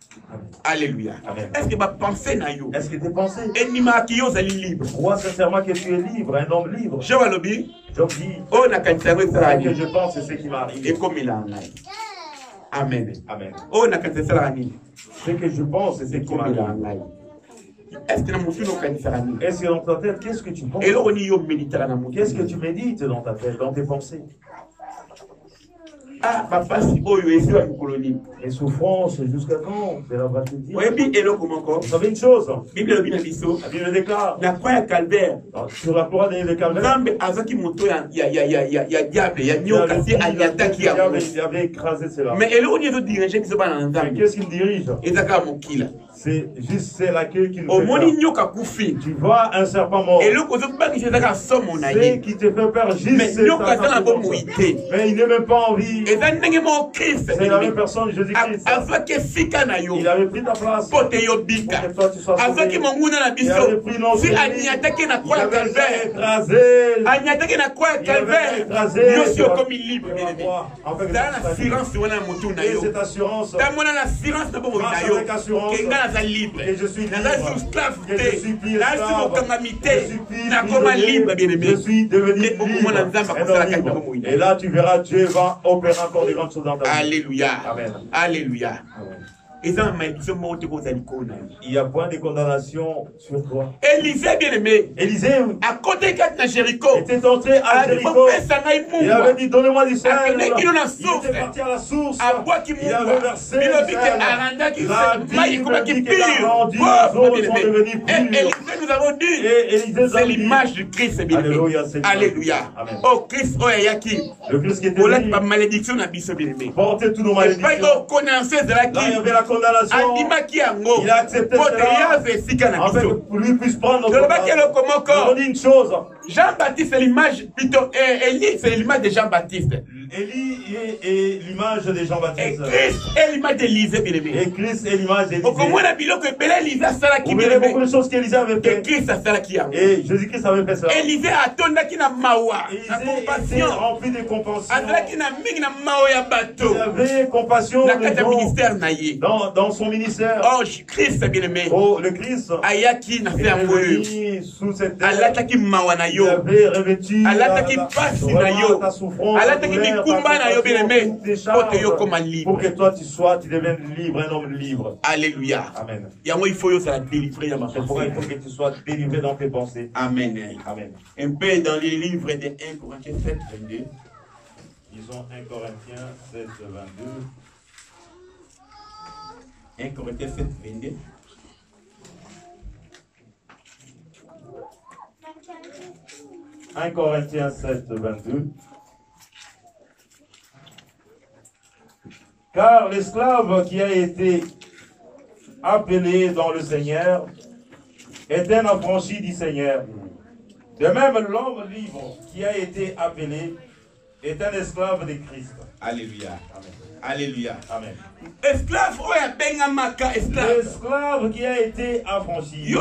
Alléluia. Est-ce que ma pensée n'a eu? Est-ce que tes pensées? Et ni ma qui vous allez libre. Crois sincèrement que tu es libre, un homme libre. Je vais le dire. Job dit, oh, n'a qu'à ce que je pense, c'est ce qui m'arrive. Et comme il a un aïe. Amen. Amen. Oh, n'a qu'à te faire ce que je pense, c'est ce qui m'arrive. Est-ce que dans ta tête, qu'est-ce que tu penses? Qu'est-ce que tu médites dans ta tête, dans tes pensées? Ah, papa, si oh, les souffrances, jusqu'à quand? C'est la va te dire. Vous savez une chose? La Bible déclare. Sur la croix de Calvaire. Il avait écrasé cela. Mais qu'est-ce qu'il dirige? C'est juste l'accueil qu'il nous fait. Tu vois un serpent mort. C'est qui te fait peur juste. Mais il n'est même pas en vie. C'est la même personne, Jésus-Christ. Il avait pris ta place pour que toi tu sois sauvé. Il avait pris nos vies. Il avait écrasé. Et cette assurance. Avec assurance. Que je suis libre. Que je suis plus esclave. Je suis devenu libre. Et là tu verras Dieu va opérer encore des grandes choses dans ta vie. Alléluia. Amen. Alléluia. Amen. Il y a point de condamnation sur toi. Élisée, bien aimé. Élisée, à côté de Jéricho, était entré à Jéricho. Il avait dit, donnez-moi du sel. Il était parti à la source. Il avait versé du sel. La Bible dit que la rendu, les eaux sont devenues pures. Nous avons dit, c'est l'image du Christ. Alléluia. Alléluia. Oh Christ, oh Yaki. Le Christ qui était venu. Malédiction n'a pas bien aimé. Portez tous nos malédictions. Là, il y avait la condamnation. Il a accepté cela. En fait, pour lui puisse prendre notre part. Je dis une chose. Jean-Baptiste, c'est l'image, plutôt, Élie, c'est l'image de Jean-Baptiste. Élie est l'image de Jean-Baptiste. Et Christ est l'image d'Élisée, bien aimé. Et Christ est l'image d'Élisée. Vous verrez beaucoup de choses qu'Élisée avait fait. Et Jésus-Christ avait fait cela. Élisée a attendu na mawa. Élisée était rempli de compassion. Il avait compassion dans son ministère. Oh, Christ, bien aimé. Oh, le Christ. Ayaki n'a fait un voyou. Sous cette terre. Il avait revêtu ta souffrance. Pour que toi tu deviennes libre, un homme libre. Alléluia. Amen. Il faut que tu sois délivré dans tes pensées. Amen. Amen. Un peu dans les livres de 1 Corinthiens 7, 22. Disons 1 Corinthiens 7, 22. 1 Corinthiens 7, 22. « 1 Corinthiens 7, 22. Car l'esclave qui a été appelé dans le Seigneur est un affranchi du Seigneur. De même, l'homme libre qui a été appelé est un esclave de Christ. » Alléluia. Amen. Alléluia. Amen. Esclave qui a été affranchi.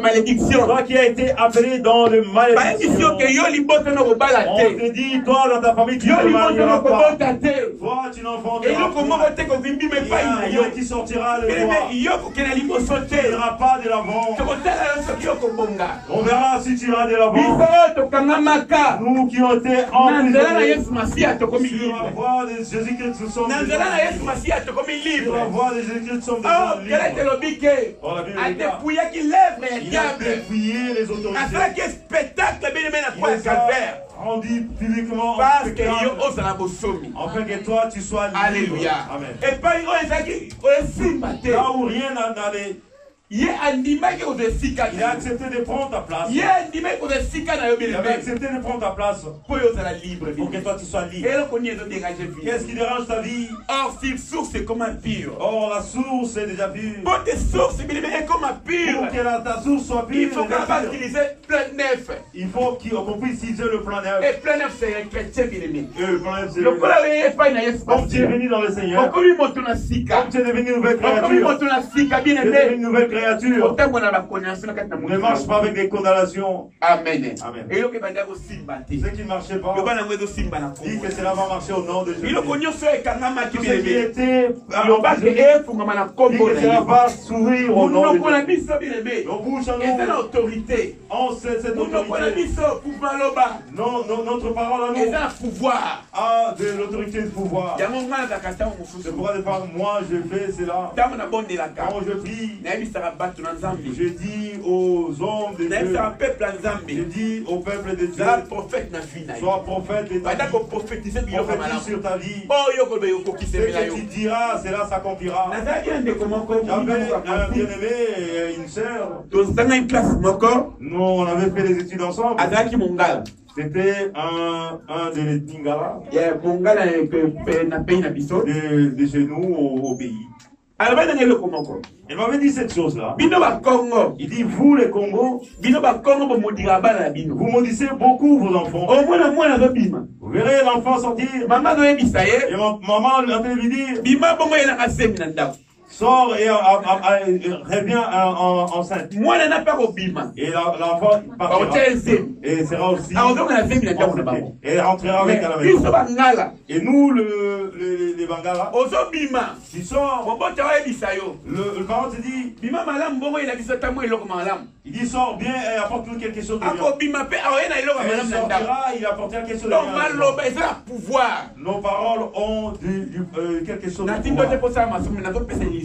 Malédiction. Toi qui a été appelé dans le malédiction. On te dit, toi dans ta famille, tu ne te marieras pas. Toi tu n'enfanteras pas. Il y a qui sortira de toi. Il n'y aura pas de l'avant. On verra si tu iras de l'avant. Nous qui ont été emprisonnés. Tu vas voir des Jésus-Christ qui sont déjà libres. Tu vas voir des Jésus-Christ qui sont déjà libres. Oh, la Bible dit il a dépouillé les autorités. Il a rendu publiquement parce que afin que toi tu sois libre. Alléluia. Amen. Et pas là où rien n'allait. Il a accepté de prendre ta place. Il avait accepté de prendre ta place pour que toi tu sois libre. Qu'est-ce qui dérange ta vie? Or, si source est comme un pur. Or, la source est déjà pure. Pour tes sources est comme un pur. Pour que ta source soit pure, il faut qu'on utiliser plein neuf. Il faut qu'on puisse utiliser le plan neuf. Et plein neuf, c'est un chrétien bien-aimé. Le plan neuf, c'est le plan neuf. Comme tu es venu dans le Seigneur. Comme tu es devenu une nouvelle créature. Tu es devenu une nouvelle créature. Ne marche pas avec des condamnations. Amen. Amen. Et ce qui ne marchait pas, dit que cela va marcher au nom de Jésus. Tout ce qui était dit que cela va sourire au nom de Jésus. Nos bouches à nous autorité. On sait cette autorité. Non, notre parole à nous a de l'autorité de pouvoir. C'est pourquoi des fois, moi je fais cela. Quand je prie, je dis aux hommes de Dieu, je dis au peuple de Dieu, sois prophète de ta vie, prophétise sur ta vie. Ce que tu diras, cela s'accomplira. J'avais un bien-aimé et une sœur. Nous, on avait fait des études ensemble. C'était un des Tingala de chez nous au pays. Il m'avait dit cette chose-là. Il dit, vous les Congo, vous maudissez beaucoup vos enfants. Vous verrez l'enfant sortir. Et maman l'entend lui dire, sort et revient enceinte. Et l'enfant partira. Et sera aussi. Et rentrera avec à la maison. Et nous, les Bangala, qui sort, le parent te dit, il dit sort bien et apporte-nous quelque chose de bien. Et il sortira, il apportera quelque chose de bien. Nos paroles ont quelque chose de pouvoir.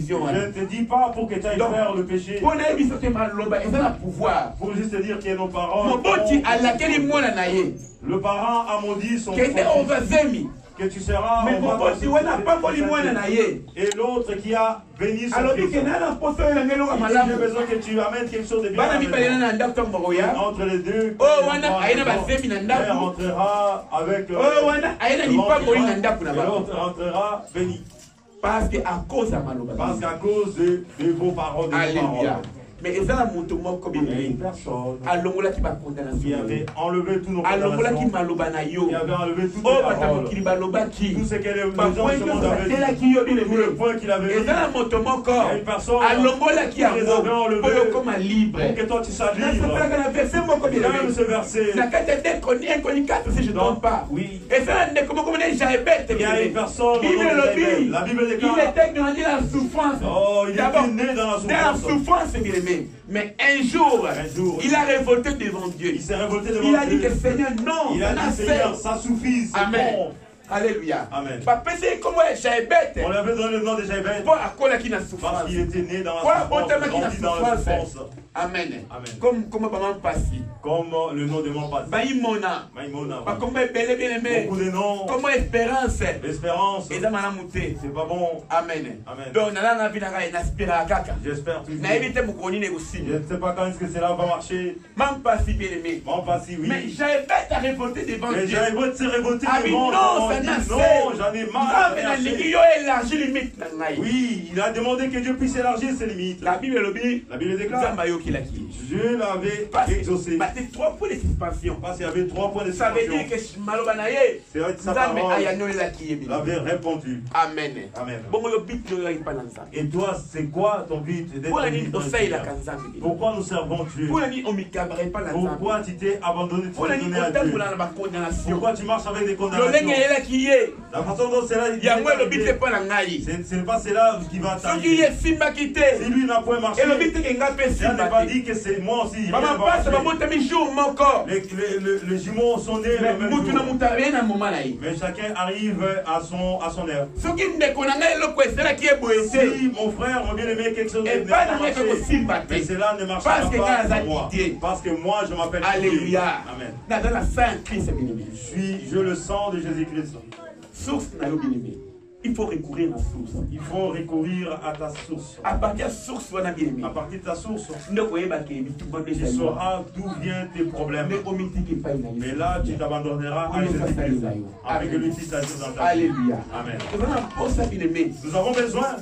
Je ne te dis pas pour que tu ailles faire le péché. Pour juste te dire que nos paroles le parent a maudit son fils. Que tu seras et l'autre qui a béni son fils. J'ai besoin que tu amènes quelque chose de bien entre les deux. Elle rentrera avec l'autre rentrera béni. Parce qu'à cause de vos paroles, Alléluia. Mais ils une personne qui avait enlevé tous nos condamnations, qui avait enlevé toutes les paroles, tout ce que les gens de ce monde avaient dit, tout le point qu'il avait dit. Il y a une personne qui les avait enlevés pour que toi tu sois libre. Il y a même ce verset. Si je ne trompe pas. Oui. Et ça, il y a une personne, la Bible déclare, il était grandi dans la souffrance. Oh, il était né dans la souffrance. Mais un jour, il a révolté devant Dieu. Il s'est révolté devant Dieu. Il a dit que Seigneur, non, il a dit Seigneur, ça suffit. Amen. Bon. Alléluia. Amen. On lui avait donné le nom de Jaïbet parce qu'il était né dans la souffrance. Amen. Amen. Comme maman Passi. Comme le nom de mon Passi. Maïmona. Comme beaucoup de noms. Comme Espérance. Espérance. Et c'est pas bon. Amen. Amen. Donc, j'espère toujours. Je ne sais pas quand est-ce que cela va marcher. Maman Passi, bien aimé. Mon Passi, oui. Mais Jaïbet a révolté devant Dieu. Mais Jaïbet s'est révolté devant Dieu. Non, j'en ai marre. Oui, il a demandé que Dieu puisse élargir ses limites. La Bible déclare. Je l'avais exaucé. C'est 3 points de suspension. Parce qu'il y avait 3 points de suspension. Ça veut dire que c'est vrai que sa parole l'avait répondu. Amen. Amen. Et Et toi, c'est quoi ton but? Pourquoi nous servons Dieu? Pourquoi tu t'es abandonné? Pourquoi tu marches avec des condamnations? La façon dont c'est là, ce n'est pas cela qui va t'arriver. Si lui n'a point marché, ça n'est pas dit que c'est moi aussi. Les jumeaux sont nés le même jour. Mais chacun arrive à son heure. Si mon frère m'a bien aimé quelque chose de bien, mais cela ne marche pas pour moi. Parce que moi je m'appelle Alléluia. Amen. Je le sang de Jésus-Christ. Source il faut recourir à la source. Il faut recourir à ta source. À partir de la source, à partir de ta source, tu sauras d'où viennent tes problèmes. Mais là, tu t'abandonneras à Jésus-Christ. Avec l'utilisation dans ta vie. Alléluia. Amen. Nous avons besoin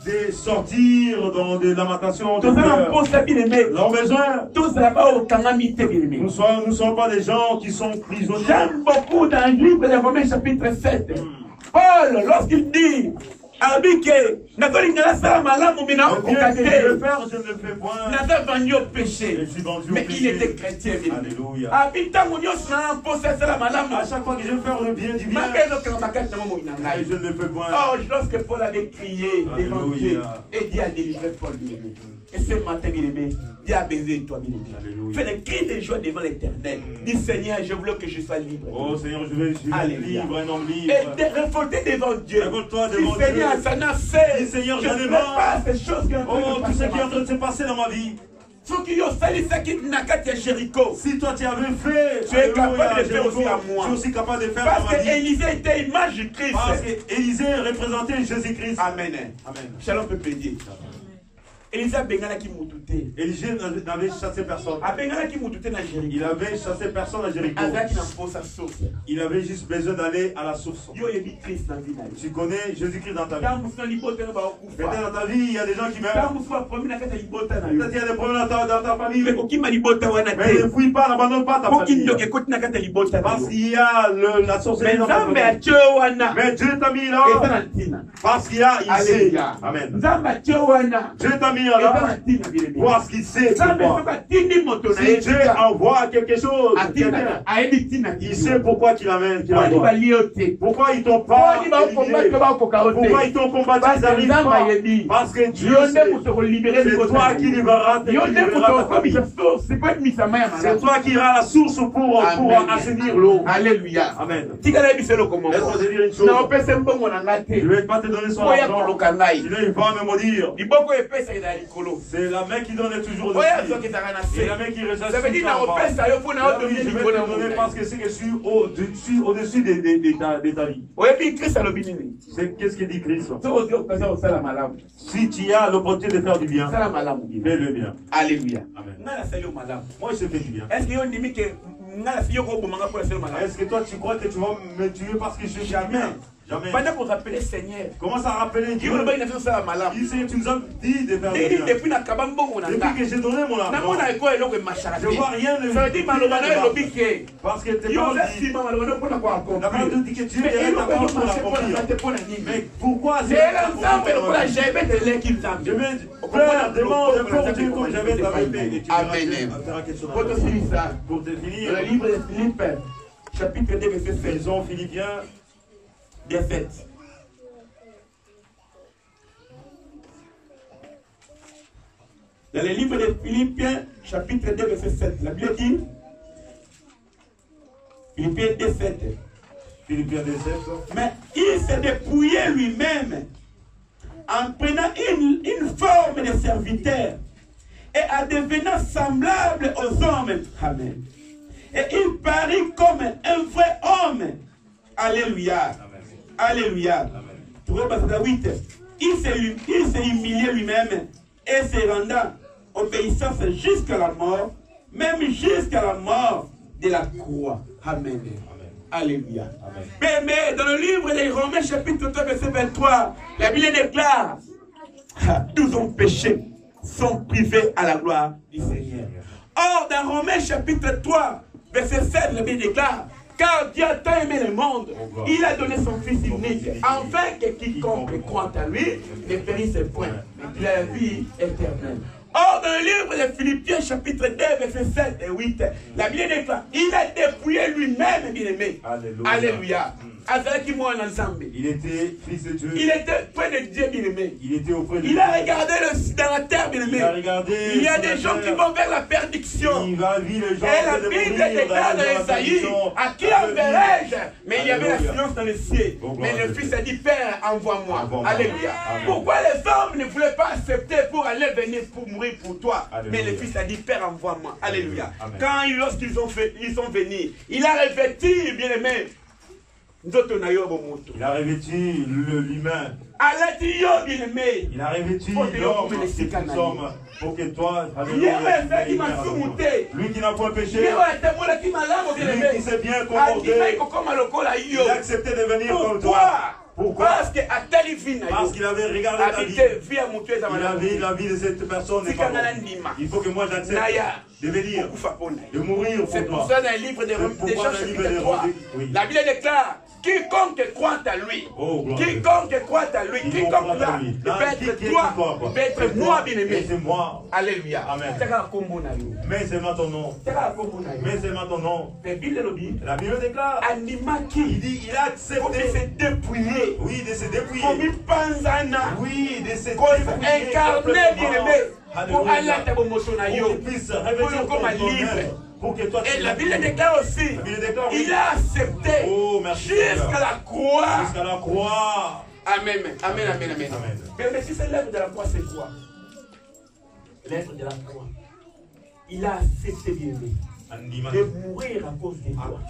de sortir dans des lamentations. Nous avons besoin. Nous ne sommes pas des gens qui sont prisonniers. J'aime beaucoup dans le livre de Romains chapitre 7. Paul, lorsqu'il dit, Abike, mais il était chrétien. Alléluia. À chaque fois que je veux faire le bien du bien, je ne le fais point. Oh, lorsque Paul avait crié devant Dieu et dit à délivrer Paul, et ce matin, bien-aimé, Dieu a baisé toi, bien-aimé. Fais des cris de joie devant l'Éternel. Dis, Seigneur, je veux que je sois libre. Oh Seigneur, je veux libre, un homme libre. Et de révolter devant Dieu. Révolte-toi devant Dis, Seigneur, Dieu. ça n'a fait. Dis, Seigneur, je ne veux pas ces choses qui sont tout ce qui est en train de se passer dans ma vie. Si toi tu avais fait, tu es capable de faire aussi à moi. Tu es aussi capable de faire parce que Élisée était l'image du Christ. Parce que Élisée représentait Jésus-Christ. Amen. Amen. Shalom peut dire. Élisée n'avait chassé personne. Il avait chassé personne à Jéricho. Il avait juste besoin d'aller à la source. Tu connais Jésus-Christ dans ta vie. Peut-être dans ta vie, il y a des gens qui meurent. Peut-être il y a des problèmes dans ta famille. Mais ne fouille pas, n'abandonne pas ta famille. Parce qu'il y a la sorcellerie dans ta famille. Mais Dieu t'a mis là. Parce qu'il y a ici. Amen. Dieu t'a mis là. Parce qu'il sait pourquoi. Si Dieu envoie quelque chose, il sait pourquoi qu'il amène. Pourquoi ils t'ont pas éliminé. Pourquoi ils t'ont combattu. Ils n'arrivent pas. Parce que Dieu c'est toi qui libéreras ta famille. C'est toi qui iras à la source pour assainir l'eau. Alléluia. Amen. Laisse-moi te dire une chose. Je ne vais pas te donner son argent. Sinon il va me maudire. C'est la main qui donne toujours de c'est la main qui recherche. Ça veut dire que je vais te donner parce que c'est que je suis au-dessus de ta vie. C'est qu'est-ce que dit Christ? Si tu as l'opportunité de faire du bien, fais le bien. Alléluia. Amen. Moi je fais du bien. Est-ce que toi tu crois que tu vas me tuer parce que je suis jamais? Jamais. Seigneur. Comment ça rappeler Dieu? Il sait que tu nous as dit de faire du bien. Depuis que j'ai donné mon argent, je vois rien de parce que tes paroles disent. La parole dit que Dieu est ta parole pour l'accomplir. Mais pourquoi c'est je vais faire demande pour Dieu comme j'avais ta vérité. Amen. Pour te finir, le livre de Philippe, chapitre 2, verset 16. Faisons Philippiens. Des fêtes. Dans le livre de Philippiens, chapitre 2, verset 7, la Bible dit, Philippiens 2, 7. Philippiens 2, 7. Mais il s'est dépouillé lui-même en prenant une forme de serviteur et en devenant semblable aux hommes. Amen. Et il parut comme un vrai homme. Alléluia. Alléluia. Il s'est humilié lui-même et se rendant obéissance jusqu'à la mort, même jusqu'à la mort de la croix. Amen. Alléluia. Mais dans le livre des Romains chapitre 3 verset 23, la Bible déclare, tous ont péché, sont privés à la gloire du Seigneur. Or dans Romains chapitre 3 verset 7, la Bible déclare, car Dieu a tant aimé le monde, il a donné son Fils unique, afin que quiconque croit à lui ne périsse point, mais qu'il ait la vie éternelle. Or, dans le livre de Philippiens, chapitre 2, verset 7 et 8, la Bible déclare, il a dépouillé lui-même, bien-aimé. Alléluia. Alléluia. Il était fils de Dieu. Il était près de Dieu, bien-aimé. Il était auprès de Dieu. Il a regardé dans la terre, bien-aimé. Il y a des gens qui vont vers la perdition. Il va vivre les gens. Et la Bible déclare dans Esaïe, à qui enverrai-je? Mais il y avait la silence dans le ciel. Mais le Fils a dit, Père, envoie-moi. Alléluia. Pourquoi les hommes ne voulaient pas accepter pour aller venir pour mourir pour toi? Mais le Fils a dit, Père, envoie-moi. Alléluia. Quand lorsqu'ils sont venus, il a revêtu, bien-aimé, Il a revêtu l'humain. Il a revêtu l'homme qui sommes pour que toi, lui qui n'a point péché, lui qui s'est bien comporté, il a accepté de venir comme toi. Pourquoi? Parce qu'il avait regardé ta vie. Il a vu la vie de cette personne. Il faut que moi j'accepte de venir, de mourir pour toi. C'est pour ça dans le livre des Chapitre 3, la Bible déclare quiconque croit à lui, quiconque croit à lui, quiconque là, peut être toi, peut être moi bien-aimé. Alléluia. Amen. Mais c'est maintenant ton nom. Mais c'est maintenant ton nom. La Bible déclare. Il dit, il a accepté de se dépouiller. Oui, de se dépouiller. Oui, de se dépouiller. Incarné bien-aimé. Pour aller à ta promotion, comme libre. Pour que toi, et la Bible déclare aussi, il a accepté jusqu'à la croix. Jusqu'à la croix. Amen, amen, amen, amen. Mais si c'est l'œuvre de la croix, c'est quoi? L'œuvre de la croix. Il a accepté de mourir à cause de toi.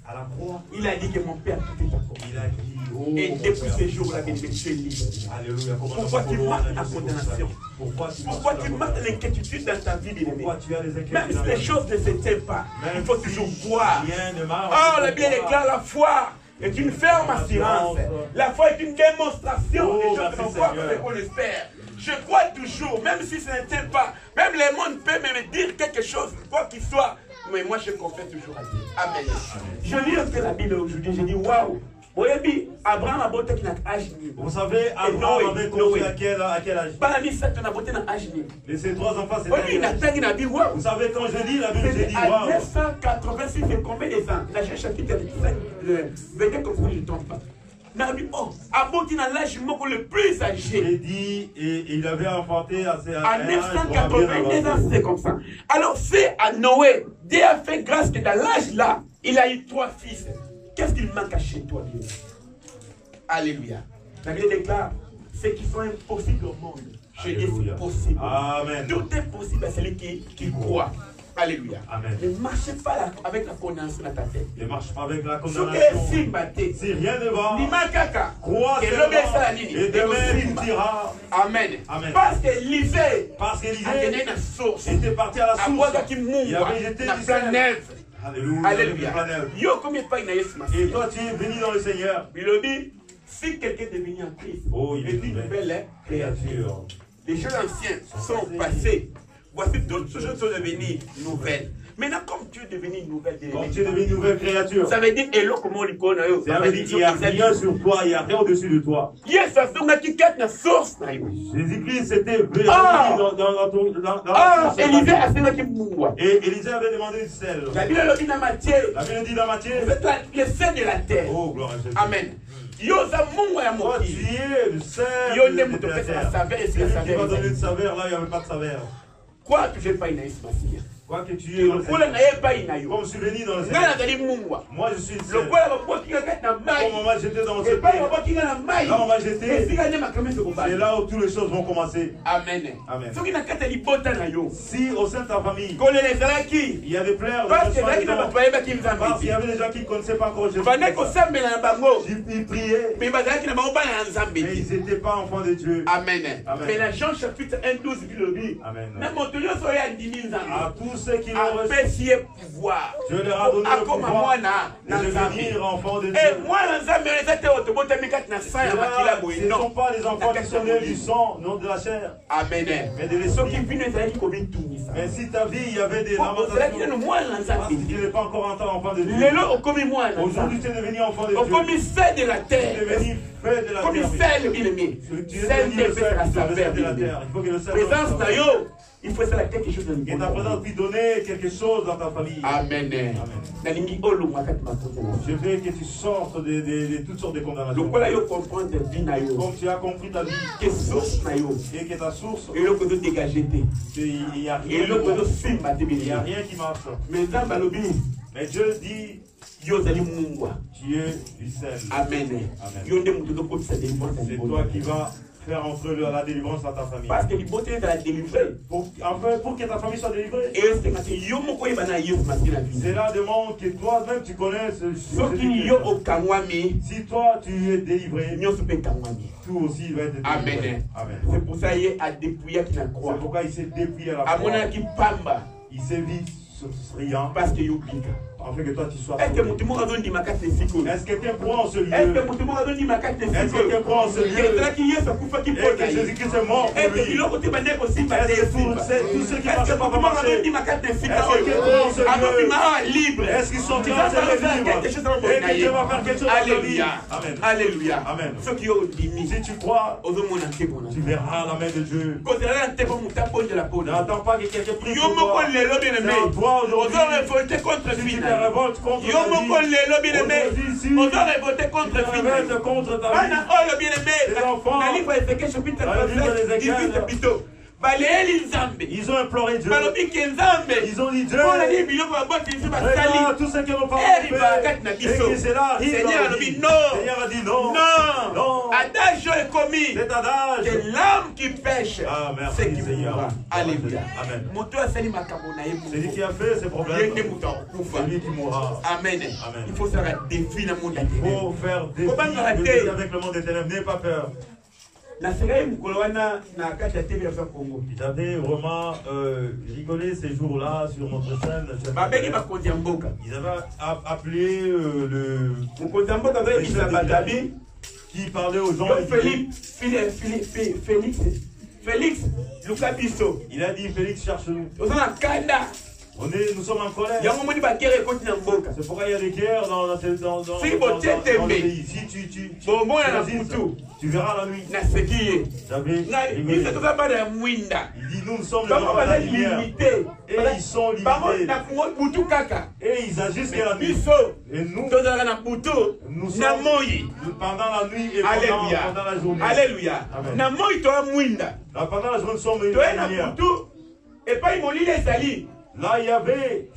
À la croix, il a dit que mon père quittait ta cause. Il a dit, et depuis ce jour-là, tu es libre. Alléluia. Pourquoi tu marques la condamnation? Pourquoi tu marques l'inquiétude dans ta vie, bien-aimé? Même si les choses ne se tiennent pas, il faut toujours croire. Oh, la Bible déclare la foi est une ferme assurance. La foi est une démonstration des choses que l'on voit, qu'on espère. Je crois toujours, même si ce ne tient pas, même le monde peut me dire quelque chose, quoi qu'il soit, mais moi je confie toujours à Dieu. Amen. Je lis un peu la Bible aujourd'hui, je dis waouh. Abraham a beauté qui n'a âge. Vous savez, Abraham avait conçu à quel âge? Et ses trois enfants, c'est vous savez, quand je lis la Bible, je dis waouh. 986, c'est combien de ans? La chapitre 5, verset comme ça, je ne trompe pas. Aboti dans l'âge le plus âgé. Il dit, et il avait enfanté à 982 ans, c'est comme ça. Alors, c'est à Noé, Dieu a fait grâce que dans l'âge là, il a eu 3 fils. Qu'est-ce qu'il manque à chez toi, Dieu? Alléluia. La Bible déclare, ce qui sont impossibles au monde, je dis c'est possible. Amen. Tout est possible à celui qui croit. Alléluia. Amen. Ne marchez pas avec la condamnation dans ta tête. Ne marche pas avec la condamnation. Si rien ne va, crois seulement et demain tu diras. Amen. Amen. Parce qu'Élisée était parti à la source. Il avait jeté du sel. Alléluia. Alléluia. Et toi tu es venu dans le Seigneur. Si quelqu'un est venu en Christ, il est une nouvelle créature. Les choses anciennes sont passées. Voici toutes choses sont devenues nouvelles. Maintenant, comme tu es devenu une nouvelle créature, ça veut dire hello comment on l'icône. Ça veut dire qu'il n'y a rien sur toi, il n'y a rien au-dessus de toi. Jésus-Christ c'était dans ton. Élisée a fait qui et Élisée avait demandé du sel. La Bible dit dans Matthieu. Vous êtes le sel de la terre. Oh, gloire à Jésus. Amen. Tu es le sel de la terre. Celui qui va donner de saveur, là il n'y avait pas de saveur. Quoi que je n'ai pas une Masia. Quoi que tu es, comme je suis venu dans le Seigneur. Moi je suis le seul. Comme moi j'étais dans ce pays. Là on va jeter. C'est là où toutes les choses vont commencer. Amen. Amen. Si au sein de ta famille, il y a des pleurs, parce qu'il y avait des gens qui ne connaissaient pas encore Jésus. Ils priaient, mais ils n'étaient pas enfants de Dieu. Amen. Mais la Jean chapitre 1, 12, Amen. À tous ceux qui l'ont reçu, pouvoir. Dieu leur a donné le pouvoir de devenir enfants de Dieu. Ce ne sont pas les enfants qui sont nés du sang, non de la chair. Amen. Mais de l'esprit. Mais si ta vie, il y avait des lamentations, parce que tu n'es pas encore enfant de Dieu. Aujourd'hui, tu es devenu enfant de Dieu. Tu es devenu fait de la terre. Tu es devenu de la terre. Il faut que le sel il faut faire quelque chose dans le monde. Et ta présence puis donner quelque chose dans ta famille. Amen. Je veux que tu sortes de toutes sortes de condamnations. Comme tu as compris ta vie. Et que ta source. Il n'y a rien qui marche. Mais Dieu dit, tu es du sel. Amen. C'est toi qui vas faire entrer la délivrance dans ta famille. Parce que les beautés de la délivrer. Pour que ta famille soit délivrée. Et c'est la demande que toi-même tu connais. Si toi tu es délivré, tout aussi va être délivré. Amen. Amen. C'est pour ça qu'il a dépouillé qui n'a croix. C'est pourquoi il s'est dépouillé à la croix. Il s'est vu riant. Parce que il afin que toi tu sois est-ce que est-ce que quelqu'un croit en ce lieu? Est-ce que quelqu'un croit en ce lieu? Et que Jésus-Christ est mort pour lui. Est-ce que tous ceux qui marchent pas marcher? Est-ce que quelqu'un croit en ce lieu? Est-ce qu'ils sont tirés libres? Et que Dieu va faire quelque chose dans ta vie? Amen. Alléluia. Amen. Si tu crois, tu verras la main de Dieu. N'attends pas que quelqu'un prie pour toi. C'est à toi aujourd'hui. Si tu te révoltes contre ta vie, on doit révolter contre ta vie. Les enfants, dans le livre des ils ont imploré Dieu. Ils ont dit Dieu. Regarde tout ce que nos parents ont fait. Et que cela arrive. Seigneur a dit non. Non. Adagio est commis. Cet adage. C'est l'âme qui pêche. Ah, merci. C'est qui mourra. Alléluia. Amen. C'est lui qui a fait ces problèmes. C'est lui qui mourra. Amen. Amen. Il faut faire un défi dans le monde Il faut faire des défis avec le monde des ténèbres. N'aie pas peur. Ils avaient vraiment rigolé ces jours-là sur notre scène. Ils avaient appelé le qui parlait aux gens. Félix, Lucas Bisso. Il a dit Félix, cherche-nous. Nous sommes en colère. C'est pourquoi il y a des guerres dans le pays. Si tu verras la nuit. Il dit nous sommes la lumière. Et ils sont limités. Et ils agissent que la nuit. Et nous sommes pendant la nuit et pendant la journée. Alléluia. Pendant la journée, nous sommes une lumière. Là, il y avait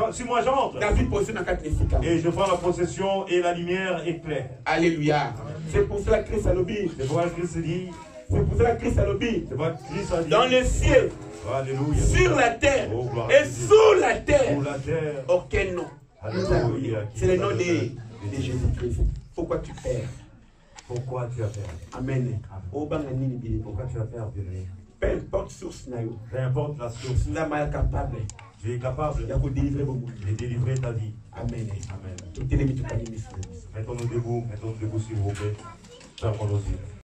si moi j'entre et je prends la possession et la lumière éclaire. Alléluia. C'est pour cela que Christ a lobby. C'est pourquoi Christ dit. C'est pour cela que Christ a lobby. C'est pourquoi Christ a dit. Dans les cieux. Alléluia. Sur la terre. Et sous la terre. Sous la terre. Aucun nom. Alléluia. C'est le nom de Jésus-Christ. Pourquoi tu perds? Pourquoi tu as perdu? Amen. Pourquoi tu as perdu? Peu importe source, peu importe la source, tu es capable de délivrer ta vie. Amen. Amen. Mettons-nous debout, s'il vous plaît. Fermons nos yeux.